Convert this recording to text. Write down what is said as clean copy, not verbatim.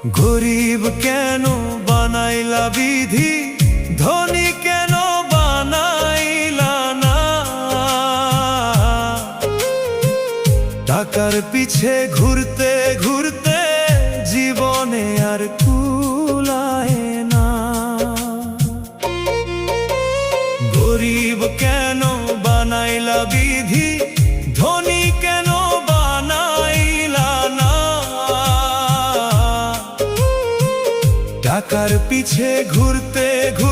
গরিব কেন বানাইলা বিধি, ধনী কেন বানাইলা না? টাকার পিছে ঘুরতে ঘুরতে জীবনে আর কুলায় না। গরিব কেন বানাইলা বিধি, ধনী কেন বানাইলা না? টাকার পিছে ঘুরতে ঘুরতে